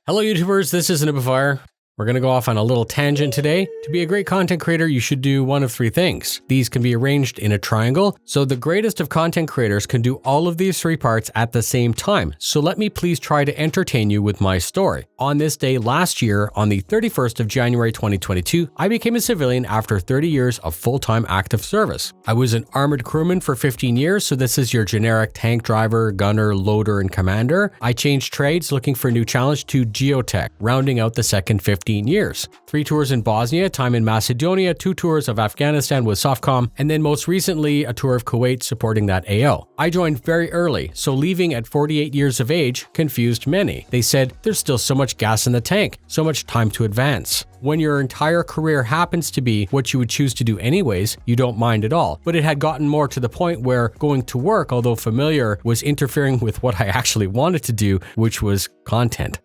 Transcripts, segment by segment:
Hello YouTubers, this is noobifier. We're going to go off on a little tangent today. To be a great content creator, you should do one of three things. These can be arranged in a triangle, so the greatest of content creators can do all of these three parts at the same time. So let me please try to entertain you with my story. On this day last year, on the 31st of January 2022, I became a civilian after 30 years of full-time active service. I was an armored crewman for 15 years, so this is your generic tank driver, gunner, loader, and commander. I changed trades looking for a new challenge to geotech, rounding out the second 15 years. 3 tours in Bosnia, time in Macedonia, 2 tours of Afghanistan with SOFCOM, and then most recently a tour of Kuwait supporting that AO. I joined very early, so leaving at 48 years of age confused many. They said, there's still so much gas in the tank, so much time to advance. When your entire career happens to be what you would choose to do anyways, you don't mind at all. But it had gotten more to the point where going to work, although familiar, was interfering with what I actually wanted to do, which was content.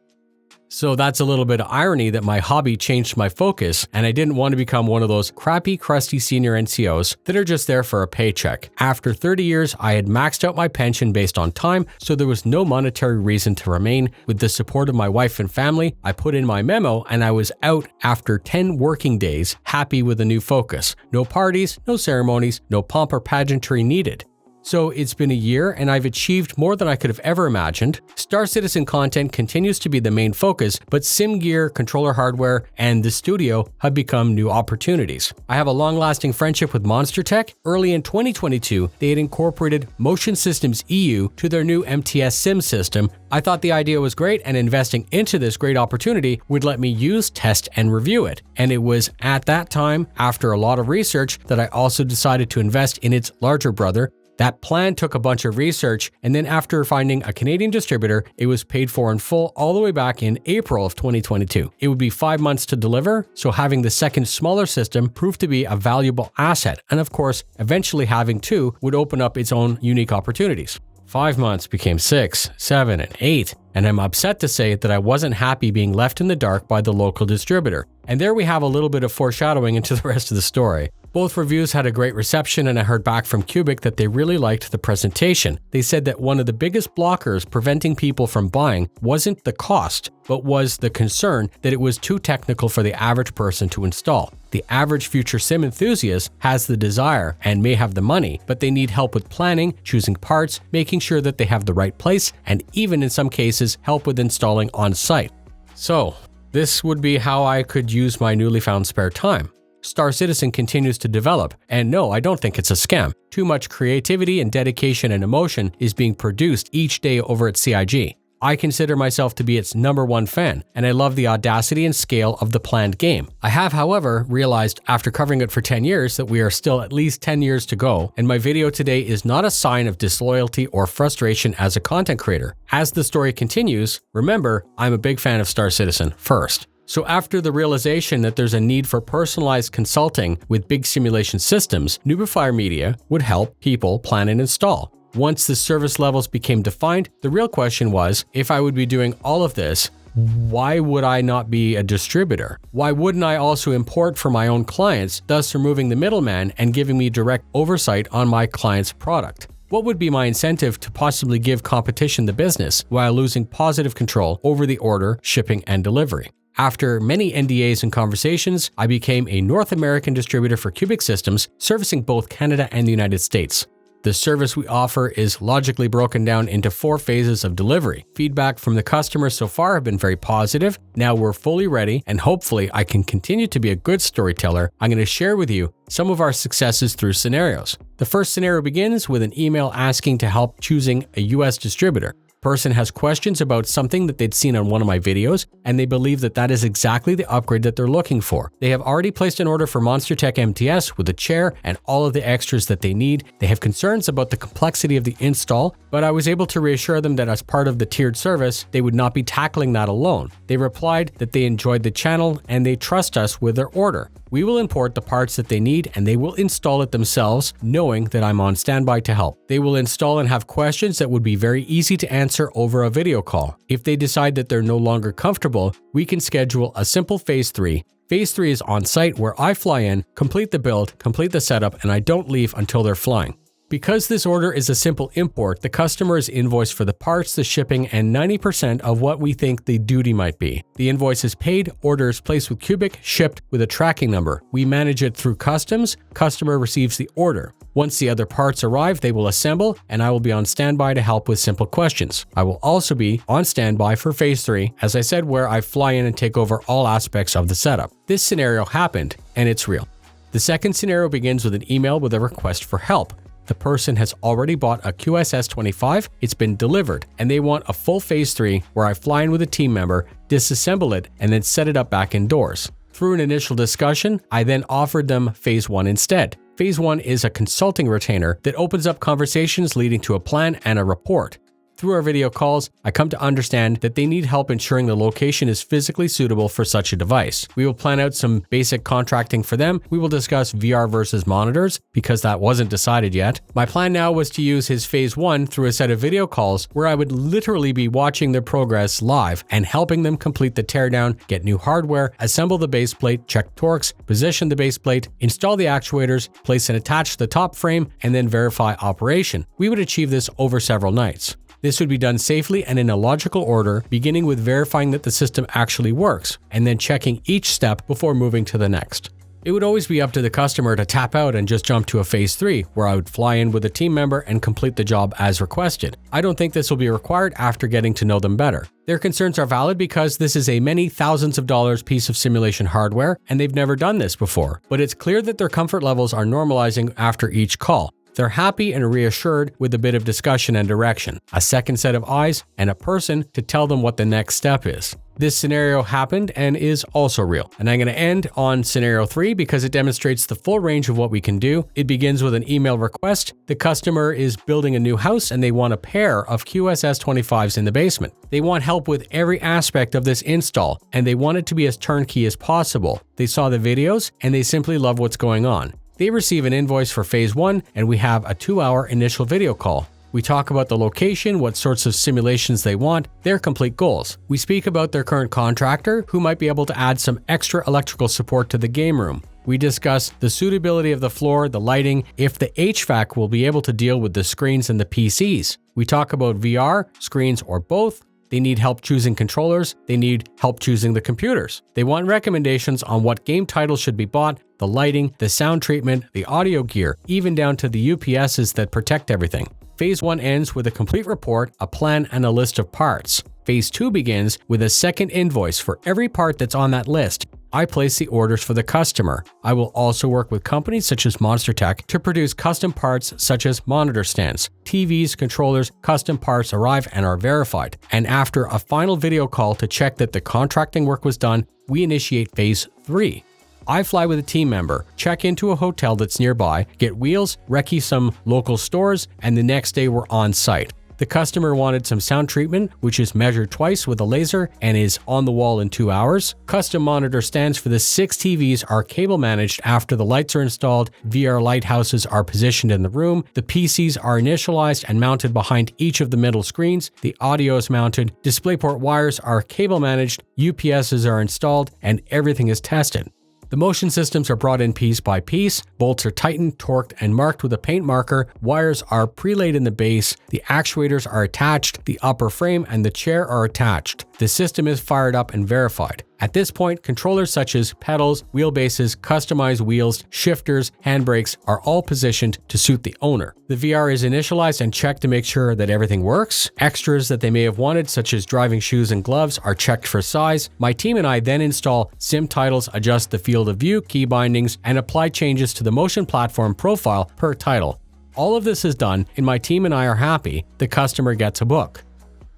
So that's a little bit of irony that my hobby changed my focus, and I didn't want to become one of those crappy, crusty senior NCOs that are just there for a paycheck. After 30 years, I had maxed out my pension based on time, so there was no monetary reason to remain. With the support of my wife and family, I put in my memo and I was out after 10 working days, happy with a new focus. No parties, no ceremonies, no pomp or pageantry needed. So it's been a year and I've achieved more than I could have ever imagined. Star Citizen content continues to be the main focus, but sim gear, controller hardware, and the studio have become new opportunities. I have a long-lasting friendship with Monster Tech. Early in 2022, they had incorporated Motion Systems EU to their new MTS sim system. I thought the idea was great, and investing into this great opportunity would let me use, test, and review it. And it was at that time, after a lot of research, that I also decided to invest in its larger brother. That plan took a bunch of research, and then after finding a Canadian distributor, it was paid for in full all the way back in April of 2022. It would be 5 months to deliver, so having the second smaller system proved to be a valuable asset, and of course, eventually having 2 would open up its own unique opportunities. 5 months became 6, 7, and 8, and I'm upset to say that I wasn't happy being left in the dark by the local distributor. And there we have a little bit of foreshadowing into the rest of the story. Both reviews had a great reception, and I heard back from Cubic that they really liked the presentation. They said that one of the biggest blockers preventing people from buying wasn't the cost, but was the concern that it was too technical for the average person to install. The average future sim enthusiast has the desire and may have the money, but they need help with planning, choosing parts, making sure that they have the right place, and even in some cases, help with installing on site. So, this would be how I could use my newly found spare time. Star Citizen continues to develop, and no, I don't think it's a scam. Too much creativity and dedication and emotion is being produced each day over at CIG. I consider myself to be its #1 fan, and I love the audacity and scale of the planned game. I have, however, realized after covering it for 10 years that we are still at least 10 years to go, and my video today is not a sign of disloyalty or frustration as a content creator. As the story continues, remember, I'm a big fan of Star Citizen first. So after the realization that there's a need for personalized consulting with big simulation systems, noobifier Media would help people plan and install. Once the service levels became defined, the real question was, if I would be doing all of this, why would I not be a distributor? Why wouldn't I also import for my own clients, thus removing the middleman and giving me direct oversight on my client's product? What would be my incentive to possibly give competition the business while losing positive control over the order, shipping, and delivery? After many NDAs and conversations, I became a North American distributor for Cubic Systems, servicing both Canada and the United States. The service we offer is logically broken down into 4 phases of delivery. Feedback from the customers so far have been very positive. Now we're fully ready, and hopefully I can continue to be a good storyteller. I'm going to share with you some of our successes through scenarios. The first scenario begins with an email asking to help choosing a US distributor. Person has questions about something that they'd seen on one of my videos, and they believe that that is exactly the upgrade that they're looking for. They have already placed an order for Monster Tech MTS with a chair and all of the extras that they need. They have concerns about the complexity of the install, but I was able to reassure them that as part of the tiered service, they would not be tackling that alone. They replied that they enjoyed the channel and they trust us with their order. We will import the parts that they need and they will install it themselves, knowing that I'm on standby to help. They will install and have questions that would be very easy to answer over a video call. If they decide that they're no longer comfortable, we can schedule a simple phase 3. Phase 3 is on site where I fly in, complete the build, complete the setup, and I don't leave until they're flying. Because this order is a simple import, the customer is invoiced for the parts, the shipping, and 90% of what we think the duty might be. The invoice is paid, order is placed with Cubic, shipped with a tracking number. We manage it through customs, customer receives the order. Once the other parts arrive, they will assemble, and I will be on standby to help with simple questions. I will also be on standby for Phase 3, as I said, where I fly in and take over all aspects of the setup. This scenario happened, and it's real. The second scenario begins with an email with a request for help. The person has already bought a QSS-25, it's been delivered, and they want a full Phase 3 where I fly in with a team member, disassemble it, and then set it up back indoors. Through an initial discussion, I then offered them Phase 1 instead. Phase 1 is a consulting retainer that opens up conversations leading to a plan and a report. Through our video calls, I come to understand that they need help ensuring the location is physically suitable for such a device. We will plan out some basic contracting for them. We will discuss VR versus monitors, because that wasn't decided yet. My plan now was to use his Phase 1 through a set of video calls where I would literally be watching their progress live and helping them complete the teardown, get new hardware, assemble the base plate, check torques, position the base plate, install the actuators, place and attach the top frame, and then verify operation. We would achieve this over several nights. This would be done safely and in a logical order, beginning with verifying that the system actually works, and then checking each step before moving to the next. It would always be up to the customer to tap out and just jump to a Phase 3, where I would fly in with a team member and complete the job as requested. I don't think this will be required after getting to know them better. Their concerns are valid because this is a many thousands of dollars piece of simulation hardware, and they've never done this before. But it's clear that their comfort levels are normalizing after each call. They're happy and reassured with a bit of discussion and direction, a second set of eyes, and a person to tell them what the next step is. This scenario happened and is also real. And I'm going to end on scenario 3 because it demonstrates the full range of what we can do. It begins with an email request. The customer is building a new house and they want a pair of QSS-25s in the basement. They want help with every aspect of this install, and they want it to be as turnkey as possible. They saw the videos and they simply love what's going on. They receive an invoice for Phase 1, and we have a 2-hour initial video call. We talk about the location, what sorts of simulations they want, their complete goals. We speak about their current contractor, who might be able to add some extra electrical support to the game room. We discuss the suitability of the floor, the lighting, if the HVAC will be able to deal with the screens and the PCs. We talk about VR, screens, or both. They need help choosing controllers. They need help choosing the computers. They want recommendations on what game titles should be bought, the lighting, the sound treatment, the audio gear, even down to the UPSs that protect everything. Phase 1 ends with a complete report, a plan, and a list of parts. Phase 2 begins with a second invoice for every part that's on that list. I place the orders for the customer. I will also work with companies such as Monster Tech to produce custom parts such as monitor stands. TVs, controllers, custom parts arrive and are verified. And after a final video call to check that the contracting work was done, we initiate Phase 3. I fly with a team member, check into a hotel that's nearby, get wheels, recce some local stores, and the next day we're on site. The customer wanted some sound treatment, which is measured twice with a laser and is on the wall in 2 hours. Custom monitor stands for the 6 TVs are cable managed after the lights are installed. VR lighthouses are positioned in the room. The PCs are initialized and mounted behind each of the middle screens. The audio is mounted. DisplayPort wires are cable managed. UPSs are installed, and everything is tested. The motion systems are brought in piece by piece, bolts are tightened, torqued, and marked with a paint marker, wires are pre-laid in the base, the actuators are attached, the upper frame and the chair are attached. The system is fired up and verified. At this point, controllers such as pedals, wheelbases, customized wheels, shifters, handbrakes are all positioned to suit the owner. The VR is initialized and checked to make sure that everything works. Extras that they may have wanted, such as driving shoes and gloves, are checked for size. My team and I then install sim titles, adjust the field of view, key bindings, and apply changes to the motion platform profile per title. All of this is done, and my team and I are happy. The customer gets a book.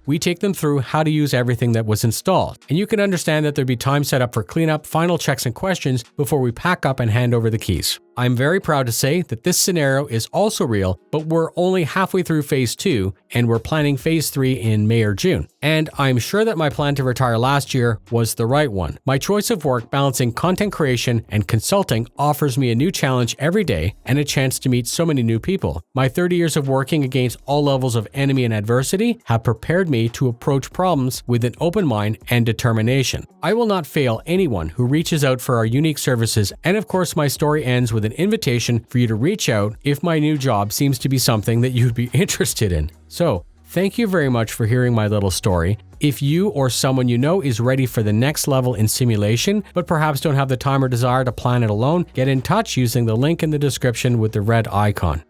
We take them through how to use everything that was installed, and you can understand that there'd be time set up for cleanup, final checks and questions before we pack up and hand over the keys. I'm very proud to say that this scenario is also real, but we're only halfway through Phase 2, and we're planning Phase 3 in May or June. And I'm sure that my plan to retire last year was the right one. My choice of work balancing content creation and consulting offers me a new challenge every day and a chance to meet so many new people. My 30 years of working against all levels of enemy and adversity have prepared me to approach problems with an open mind and determination. I will not fail anyone who reaches out for our unique services, and of course my story ends with an an invitation for you to reach out if my new job seems to be something that you'd be interested in. So, thank you very much for hearing my little story. If you or someone you know is ready for the next level in simulation, but perhaps don't have the time or desire to plan it alone, get in touch using the link in the description with the red icon.